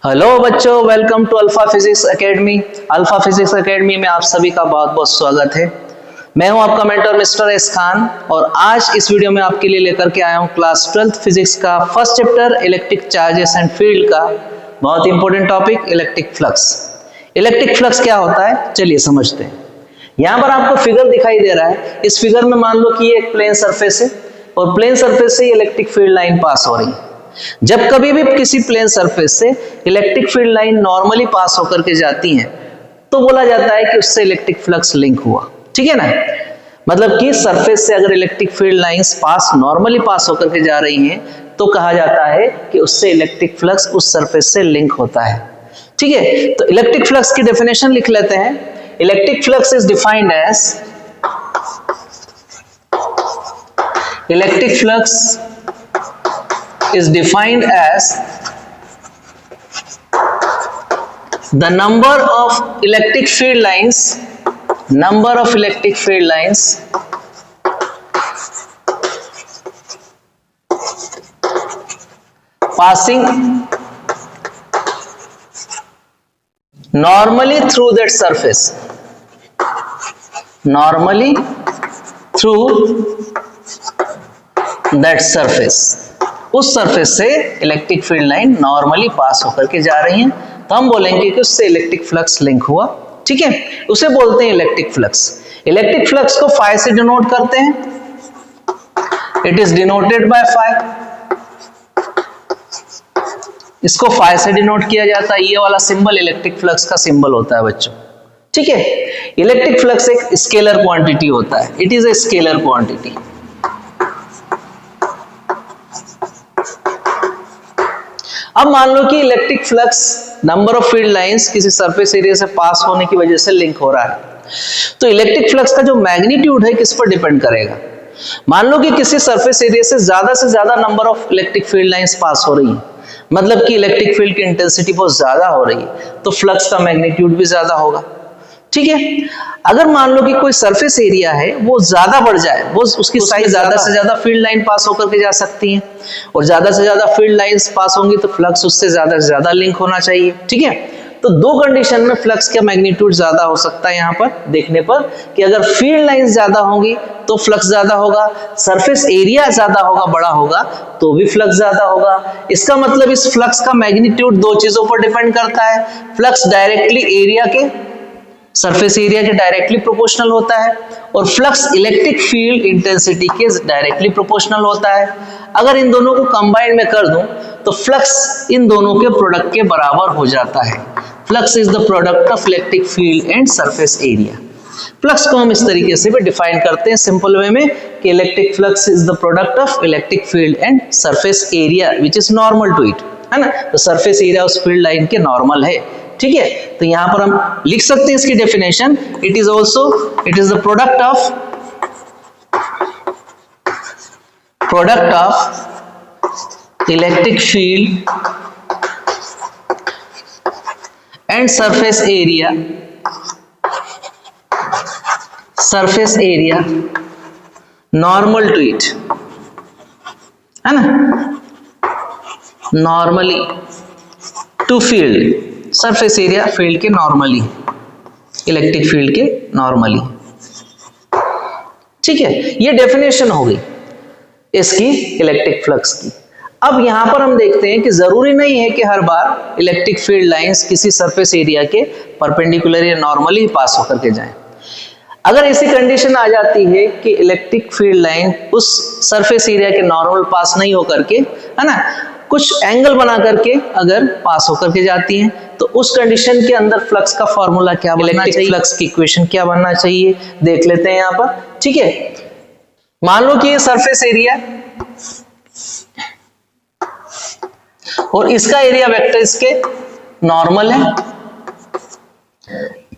Hello बच्चों, welcome to Alpha Physics Academy. Alpha Physics Academy में आप सभी का बहुत बहुत स्वागत है। मैं हूं आपका मेंटर मिस्टर एस खान और आज इस वीडियो में आपके लिए लेकर के आया हूं क्लास 12th फिजिक्स का first chapter electric charges and field का बहुत important topic electric flux. Electric flux क्या होता है, चलिए समझते हैं। यहाँ पर आपको फिगर दिखाई दे रहा है। इस फिगर में मान लो कि ये एक प्लेन सरफेस है और प्लेन सरफेस से इलेक्ट्रिक फील्ड लाइन पास हो रही है। जब कभी भी किसी प्लेन सरफेस से इलेक्ट्रिक फील्ड लाइन नॉर्मली पास होकर के जाती है तो बोला जाता है कि उससे इलेक्ट्रिक फ्लक्स लिंक हुआ। ठीक है ना, मतलब कि सरफेस से अगर इलेक्ट्रिक फील्ड लाइंस नॉर्मली पास होकर के जा रही हैं तो कहा जाता है कि उससे इलेक्ट्रिक फ्लक्स उस सरफेस से लिंक होता है। ठीक है, तो इलेक्ट्रिक फ्लक्स की डेफिनेशन लिख लेते हैं। Electric flux is defined as electric flux is defined as the number of electric field lines passing normally through that surface, उस सरफेस से इलेक्ट्रिक फील्ड लाइन नॉर्मली पास होकर के जा रही हैं तो हम बोलेंगे कि उससे इलेक्ट्रिक फ्लक्स लिंक हुआ। ठीक है, उसे बोलते हैं इलेक्ट्रिक फ्लक्स। इलेक्ट्रिक फ्लक्स को फाई से डिनोट करते हैं। It is denoted by phi. इसको फाई से डिनोट किया जाता है। ये वाला सिंबल इलेक्ट्रिक फ्लक्स का सिंबल होता है बच्चों। ठीक है, इलेक्ट्रिक फ्लक्स एक स्केलर क्वांटिटी होता है। It is a scalar quantity. अब मान लो कि electric flux number of field lines किसी सरफेस एरिया से पास होने की वजह से लिंक हो रहा है, तो इलेक्ट्रिक फ्लक्स का जो मैग्नीट्यूड है किस पर डिपेंड करेगा। मान लो कि किसी सरफेस एरिया से ज्यादा number of electric field lines pass हो रही है, मतलब कि इलेक्ट्रिक फील्ड की इंटेंसिटी बहुत ज्यादा हो रही है, तो फ्लक्स का मैग्नीट्यूड भी ज्यादा होगा। ठीक है, अगर मान लो कि कोई सरफेस एरिया है वो ज्यादा बढ़ जाए, वो उसकी साइज ज्यादा से ज्यादा फील्ड लाइन पास होकर के जा सकती है और ज्यादा से ज्यादा फील्ड लाइंस पास होंगी तो फ्लक्स उससे ज्यादा से ज्यादा लिंक होना चाहिए। ठीक है, तो दो कंडीशन में फ्लक्स का मैग्नीट्यूड ज्यादा हो सकता है। यहाँ पर देखने पर कि अगर फील्ड लाइंस ज्यादा होंगी तो फ्लक्स ज्यादा होगा, सरफेस एरिया ज्यादा होगा, बड़ा होगा तो भी फ्लक्स ज्यादा होगा। इसका मतलब इस फ्लक्स का मैग्नीट्यूड दो चीजों पर डिपेंड करता है। फ्लक्स डायरेक्टली एरिया के, सरफेस एरिया के डायरेक्टली प्रोपोर्शनल होता है और फ्लक्स इलेक्ट्रिक फील्ड इंटेंसिटी के डायरेक्टली प्रोपोर्शनल होता है। अगर इन दोनों को कंबाइन में कर दूं तो फ्लक्स इन दोनों के प्रोडक्ट के बराबर हो जाता है। Flux is the product of electric field and surface area. Flux को हम इस तरीके से भी डिफाइन करते हैं सिंपल वे में कि electric flux is the product of electric field and surface area which is normal to it, है ना। तो सरफेस एरिया उस फील्ड लाइन के नॉर्मल है। ठीक है, तो यहां पर हम लिख सकते हैं इसकी definition. It is the product of electric field and surface area normal to it, है ना, normally to field. Surface area field के नॉर्मली, इलेक्ट्रिक फील्ड के नॉर्मली। ठीक है, ये डेफिनेशन हो गई इसकी इलेक्ट्रिक फ्लक्स की। अब यहां पर हम देखते हैं कि जरूरी नहीं है कि हर बार इलेक्ट्रिक फील्ड लाइंस किसी सरफेस एरिया के परपेंडिकुलर या नॉर्मली पास होकर के जाएं। अगर ऐसी कंडीशन आ जाती है कि इलेक्ट्रिक फील्ड लाइन उस सरफेस एरिया के नॉर्मल पास नहीं होकर के, है ना, कुछ एंगल बना करके अगर पास होकर के जाती हैं तो उस कंडीशन के अंदर फ्लक्स का फॉर्मूला क्या बनना चाहिए, फ्लक्स की इक्वेशन क्या बनना चाहिए, देख लेते हैं यहाँ पर। ठीक है, मान लो कि ये सरफेस एरिया और इसका एरिया वेक्टर इसके नॉर्मल है।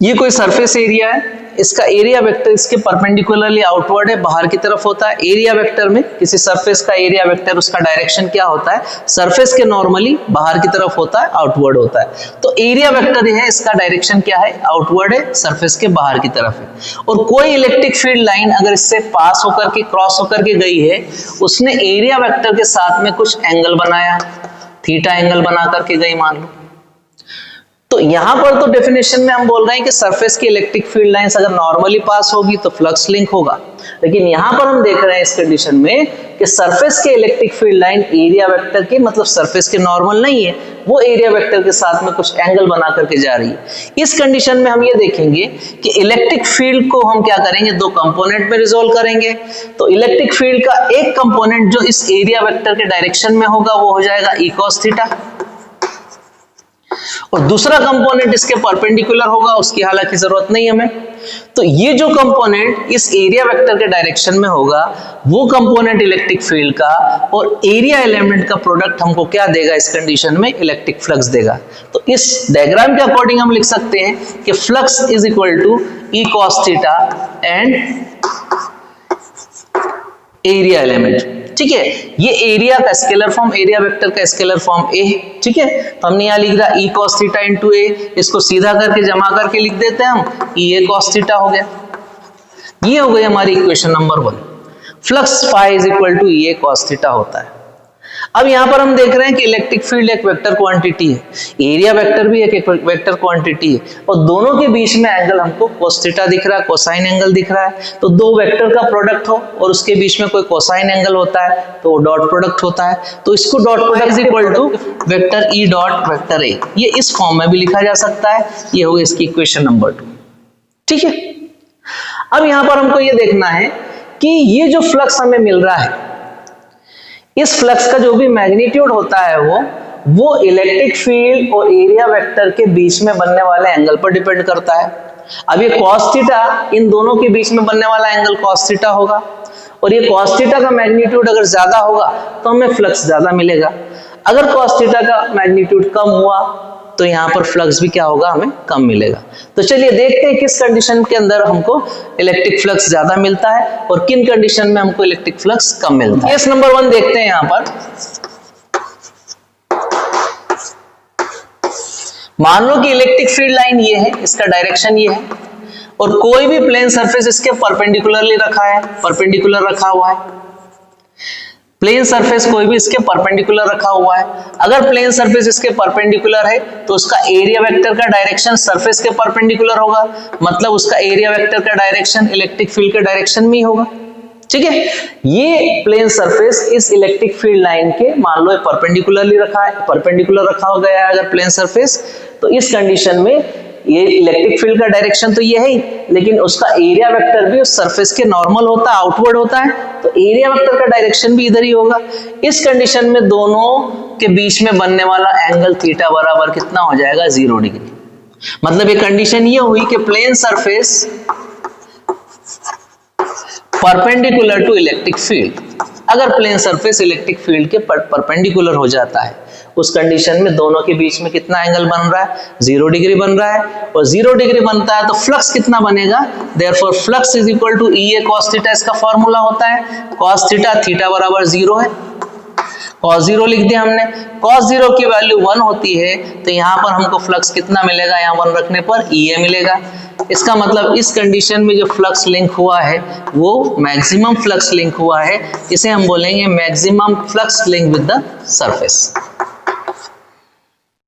ये कोई सरफेस एरिया है, इसका एरिया वेक्टर इसके परपेंडिकुलरली आउटवर्ड है, बाहर की तरफ होता है। एरिया वेक्टर में किसी सरफेस का एरिया वेक्टर उसका डायरेक्शन क्या होता है, सरफेस के नॉर्मली बाहर की तरफ होता है, आउटवर्ड होता है। तो एरिया वेक्टर है, इसका डायरेक्शन क्या है, आउटवर्ड है, सरफेस के बाहर की तरफ है। और कोई इलेक्ट्रिक फील्ड लाइन अगर इससे पास होकर के क्रॉस होकर के गई है, उसने एरिया वेक्टर के साथ में कुछ एंगल बनाया, थीटा एंगल बना करके गई मान लो, तो यहां पर तो डेफिनेशन में हम बोल रहे हैं कि सरफेस की इलेक्ट्रिक फील्ड लाइंस अगर नॉर्मली पास होगी तो फ्लक्स लिंक होगा, लेकिन यहां पर हम देख रहे हैं इस कंडीशन में कि सरफेस के electric field line area vector के मतलब सरफेस के नॉर्मल नहीं है, वो एरिया वेक्टर के साथ में कुछ एंगल बना करके जा रही है। इस कंडीशन में हम ये देखेंगे कि इलेक्ट्रिक फील्ड को हम क्या करेंगे, दो कंपोनेंट में रिजोल्व करेंगे। तो इलेक्ट्रिक फील्ड का एक कंपोनेंट जो इस एरिया वेक्टर के डायरेक्शन में होगा वो हो जाएगा ई कॉस थीटा, और दूसरा कंपोनेंट इसके परपेंडिकुलर होगा, उसकी हालांकि जरूरत नहीं हमें। तो ये जो कंपोनेंट इस एरिया वेक्टर के डायरेक्शन में होगा वो कंपोनेंट इलेक्ट्रिक फील्ड का और एरिया एलिमेंट का प्रोडक्ट हमको क्या देगा, इस कंडीशन में इलेक्ट्रिक फ्लक्स देगा। तो इस डायग्राम के अकॉर्डिंग हम लिख सकते हैं कि flux is equal to E cos theta and area element. ठीक है, ये एरिया का स्केलर फॉर्म, एरिया वेक्टर का स्केलर फॉर्म ए। ठीक है, तो हमने यहां लिख रहा E cos theta into A, इसको सीधा करके जमा करके लिख देते हैं हम, ई ए कॉस थीटा हो गया। ये हो गई हमारी equation number 1। Flux phi is equal to E A cos theta होता है। अब यहां पर हम देख रहे हैं कि इलेक्ट्रिक फील्ड एक वेक्टर क्वांटिटी है, एरिया वेक्टर भी एक वेक्टर क्वांटिटी है, और दोनों के बीच में एंगल हमको cos थीटा दिख रहा है, कोसाइन एंगल दिख रहा है। तो दो वेक्टर का प्रोडक्ट हो और उसके बीच में कोई कोसाइन एंगल होता है तो वो डॉट प्रोडक्ट होता है। तो इसको dot product is equal to vector E dot vector A, ये इस फॉर्म में भी लिखा जा सकता है। ये होगी इसकी इक्वेशन नंबर 2। ठीक है, अब यहां पर हमको ये देखना है कि ये जो फ्लक्स हमें मिल रहा है, इस फ्लक्स का जो भी मैग्नीट्यूड होता है वो इलेक्ट्रिक फील्ड और एरिया वेक्टर के बीच में बनने वाले एंगल पर डिपेंड करता है। अब ये cos थीटा, इन दोनों के बीच में बनने वाला एंगल cos थीटा होगा, और ये cos थीटा का मैग्नीट्यूड अगर ज्यादा होगा तो हमें फ्लक्स ज्यादा मिलेगा। अगर cos थीटा का मैग्नीट्यूड कम हुआ तो यहाँ पर फ्लक्स भी क्या होगा, हमें कम मिलेगा। तो चलिए देखते हैं किस कंडीशन के अंदर हमको इलेक्ट्रिक फ्लक्स ज्यादा मिलता है और किन कंडीशन में हमको इलेक्ट्रिक फ्लक्स कम मिलता है। केस नंबर 1 देखते हैं। यहाँ पर मान लो कि इलेक्ट्रिक फील्ड लाइन ये है, इसका डायरेक्शन ये है, और कोई भी प्लेन सरफेस इसके परपेंडिकुलरली रखा है, परपेंडिकुलर रखा हुआ है। प्लेन सरफेस कोई भी इसके परपेंडिकुलर रखा हुआ है। अगर प्लेन सरफेस इसके परपेंडिकुलर है तो उसका एरिया वेक्टर का डायरेक्शन सरफेस के परपेंडिकुलर होगा, मतलब उसका एरिया वेक्टर का डायरेक्शन इलेक्ट्रिक फील्ड के डायरेक्शन में ही होगा। ठीक है, ये प्लेन सरफेस इस इलेक्ट्रिक फील्ड लाइन के मान लो परपेंडिकुलरली रखा है, परपेंडिकुलर रखा हो गया है अगर प्लेन सरफेस, तो इस कंडीशन में ये इलेक्ट्रिक फील्ड का डायरेक्शन तो ये है ही, लेकिन उसका एरिया वेक्टर भी उस सरफेस के नॉर्मल होता है, आउटवर्ड होता है, तो एरिया वेक्टर का डायरेक्शन भी इधर ही होगा। इस कंडीशन में दोनों के बीच में बनने वाला एंगल थीटा बराबर कितना हो जाएगा, 0 डिग्री। मतलब ये कंडीशन ये हुई कि plane surface perpendicular to electric field, अगर प्लेन सरफेस इलेक्ट्रिक फील्ड के परपेंडिकुलर हो जाता है उस कंडीशन में दोनों के बीच में कितना एंगल बन रहा है, 0 डिग्री बन रहा है, और 0 डिग्री बनता है तो फ्लक्स कितना बनेगा, therefore flux is equal to E A cos theta, इसका फॉर्मूला होता है कॉस थीटा, थीटा बराबर 0 है, cos 0 लिख दिया हमने। cos 0 की वैल्यू 1 होती है तो यहाँ पर हमको फ्लक्स कितना मिलेगा, यहाँ 1 रखने पर ई ए मिलेगा। इसका मतलब इस कंडीशन में जो फ्लक्स लिंक हुआ है वो मैक्सिमम फ्लक्स लिंक हुआ है, इसे हम बोलेंगे maximum flux link with the surface.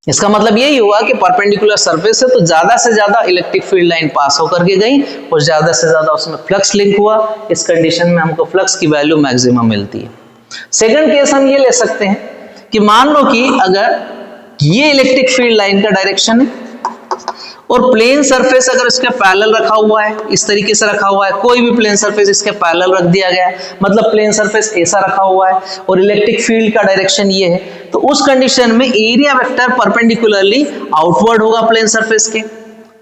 इसका मतलब यही हुआ कि परपेंडिकुलर सरफेस है तो ज्यादा से ज्यादा इलेक्ट्रिक फील्ड लाइन पास होकर के गई और ज्यादा से ज्यादा उसमें फ्लक्स लिंक हुआ। इस कंडीशन में हमको फ्लक्स की वैल्यू मैक्सिमम मिलती है। सेकंड केस हम ये ले सकते हैं कि मान लो कि अगर ये इलेक्ट्रिक फील्ड लाइन का डायरेक्शन है और प्लेन सरफेस अगर इसके पैरेलल रखा हुआ है, इस तरीके से रखा हुआ है, कोई भी प्लेन सरफेस इसके पैरेलल रख दिया गया है, मतलब प्लेन सरफेस ऐसा रखा हुआ है और इलेक्ट्रिक फील्ड का डायरेक्शन ये है, तो उस कंडीशन में एरिया वेक्टर परपेंडिकुलरली आउटवर्ड होगा प्लेन सरफेस के।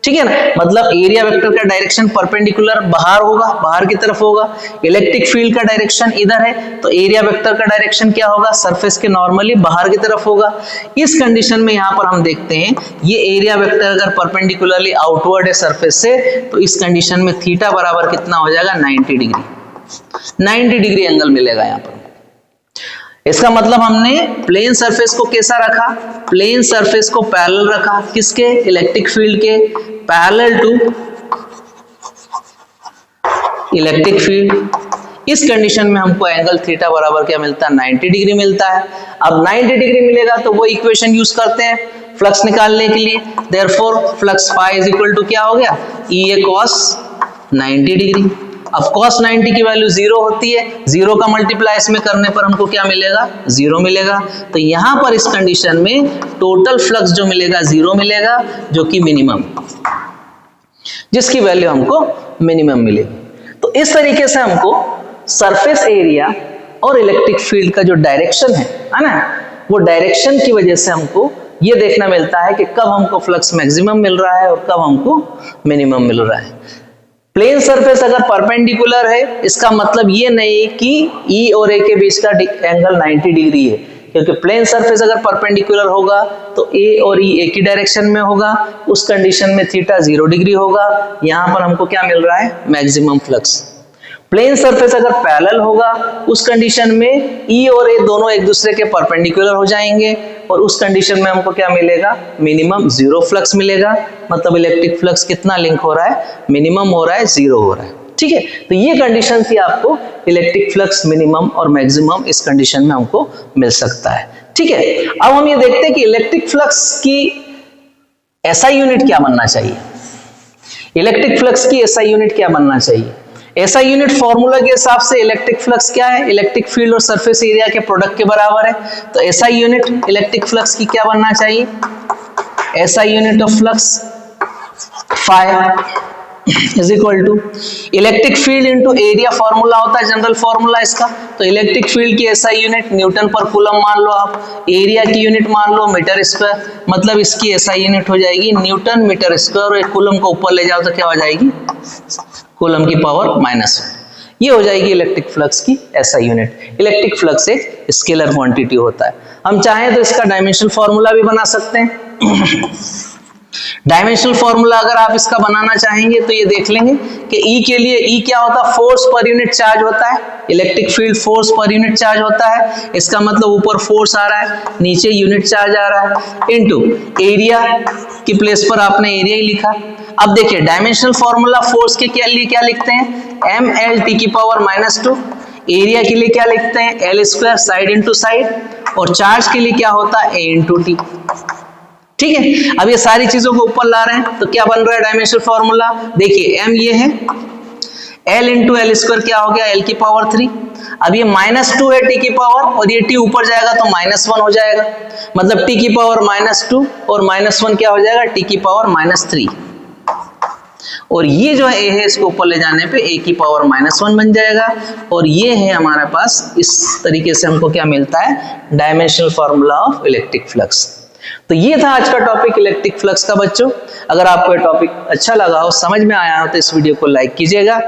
ठीक है ना, मतलब एरिया वेक्टर का डायरेक्शन परपेंडिकुलर बाहर होगा, बाहर की तरफ होगा। इलेक्ट्रिक फील्ड का डायरेक्शन इधर है तो एरिया वेक्टर का डायरेक्शन क्या होगा, सरफेस के नॉर्मली बाहर की तरफ होगा। इस कंडीशन में यहाँ पर हम देखते हैं ये एरिया वेक्टर अगर परपेंडिकुलरली आउटवर्ड है सरफेस से तो इस कंडीशन में थीटा बराबर कितना हो जाएगा, 90 डिग्री। 90 डिग्री एंगल मिलेगा यहाँ पर। इसका मतलब हमने प्लेन सरफेस को कैसा रखा, प्लेन सरफेस को पैरेलल रखा, किसके, इलेक्ट्रिक फील्ड के, पैरेलल टू इलेक्ट्रिक फील्ड। इस कंडीशन में हमको एंगल थीटा बराबर क्या मिलता है, 90 डिग्री मिलता है। अब 90 डिग्री मिलेगा तो वो इक्वेशन यूज करते हैं, फ्लक्स निकालने के लिए। Therefore flux phi is equal to क्या हो गया, ई ए cos 90 डिग्री। अब cos 90 की वैल्यू 0 होती है, 0 का मल्टीप्लाई इसमें करने पर हमको क्या मिलेगा, 0 मिलेगा। तो यहां पर इस कंडीशन में टोटल फ्लक्स जो मिलेगा 0 मिलेगा, जो कि मिनिमम, जिसकी वैल्यू हमको मिनिमम मिलेगी। तो इस तरीके से हमको सरफेस एरिया और इलेक्ट्रिक फील्ड का जो डायरेक्शन है ना, वो डायरेक्शन की वजह से हमको ये देखना मिलता है कि कब हमको फ्लक्स मैक्सिमम मिल रहा है और कब हमको मिनिमम मिल रहा है। प्लेन सरफेस अगर परपेंडिकुलर है, इसका मतलब ये नहीं कि E और A के बीच का एंगल 90 डिग्री है, क्योंकि प्लेन सरफेस अगर परपेंडिकुलर होगा तो A और E एक ही डायरेक्शन में होगा, उस कंडीशन में थीटा 0 डिग्री होगा। यहां पर हमको क्या मिल रहा है, मैक्सिमम फ्लक्स। प्लेन सरफेस अगर पैरेलल होगा, उस कंडीशन में E और A दोनों एक दूसरे के परपेंडिकुलर हो जाएंगे और उस कंडीशन में हमको क्या मिलेगा, मिनिमम 0 फ्लक्स मिलेगा। मतलब इलेक्ट्रिक फ्लक्स कितना लिंक हो रहा है, मिनिमम हो रहा है, 0 हो रहा है। ठीक है, तो ये कंडीशन थी आपको इलेक्ट्रिक फ्लक्स मिनिमम और मैक्सिमम इस कंडीशन में हमको मिल सकता है। ठीक है, अब हम ये देखते हैं कि इलेक्ट्रिक फ्लक्स की एसआई यूनिट क्या बनना चाहिए। इलेक्ट्रिक फ्लक्स की एसआई यूनिट क्या बनना चाहिए। एसआई यूनिट फॉर्मूला के हिसाब से इलेक्ट्रिक फ्लक्स क्या है, इलेक्ट्रिक फील्ड और सरफेस एरिया के प्रोडक्ट के बराबर है। तो एसआई यूनिट इलेक्ट्रिक फ्लक्स की क्या बनना चाहिए, SI unit of flux phi is equal to electric field into area, formula होता है जनरल फॉर्मूला इसका। तो इलेक्ट्रिक फील्ड की SI unit newton per coulomb मान लो आप, एरिया की यूनिट मान लो मीटर स्क्वायर, मतलब इसकी एसआई यूनिट हो जाएगी न्यूटन मीटर स्क्वायर, और एक कूलम को ऊपर ले जाओ तो क्या हो जाएगी, कूलम की पावर -1। ये हो जाएगी इलेक्ट्रिक फ्लक्स की एसआई यूनिट। इलेक्ट्रिक फ्लक्स एक स्केलर क्वांटिटी होता है। हम चाहें तो इसका डायमेंशनल फॉर्मूला भी बना सकते हैं। डायमेंशनल फॉर्मूला अगर आप इसका बनाना चाहेंगे तो ये देख लेंगे कि E के लिए E क्या होता है, फोर्स पर यूनिट चार्ज होता है। Electric field force per unit charge होता है, इसका मतलब ऊपर फोर्स आ रहा है, नीचे यूनिट चार्ज आ रहा है, इनटू एरिया की प्लेस पर आपने एरिया ही लिखा। अब देखिए डायमेंशनल फॉर्मूला फोर्स के लिए क्या लिखते हैं, ml की पावर -2, एरिया के लिए क्या लिखते हैं, L square side into side, और चार्ज के लिए क्या होता है, A इंटू टी। ठीक है, अब ये सारी चीजों को ऊपर ला रहे हैं तो क्या बन रहा है डायमेंशनल फॉर्मूला, देखिए m ये है, L इंटू एल स्क्वायर क्या हो गया, L की पावर 3। अब ये -2 है t की पावर, और ये t ऊपर जाएगा तो -1 हो जाएगा, मतलब t की पावर -2 और -1 क्या हो जाएगा, t की पावर -3। और ये जो है a है, इसको ऊपर ले जाने पे a की पावर -1 बन जाएगा। और ये है हमारे पास, इस तरीके से हमको क्या मिलता है, dimensional formula of electric flux. तो ये था आज का टॉपिक इलेक्ट्रिक फ्लक्स का बच्चों। अगर आपको ये टॉपिक अच्छा लगा हो, समझ में आया हो, तो इस वीडियो को लाइक कीजिएगा।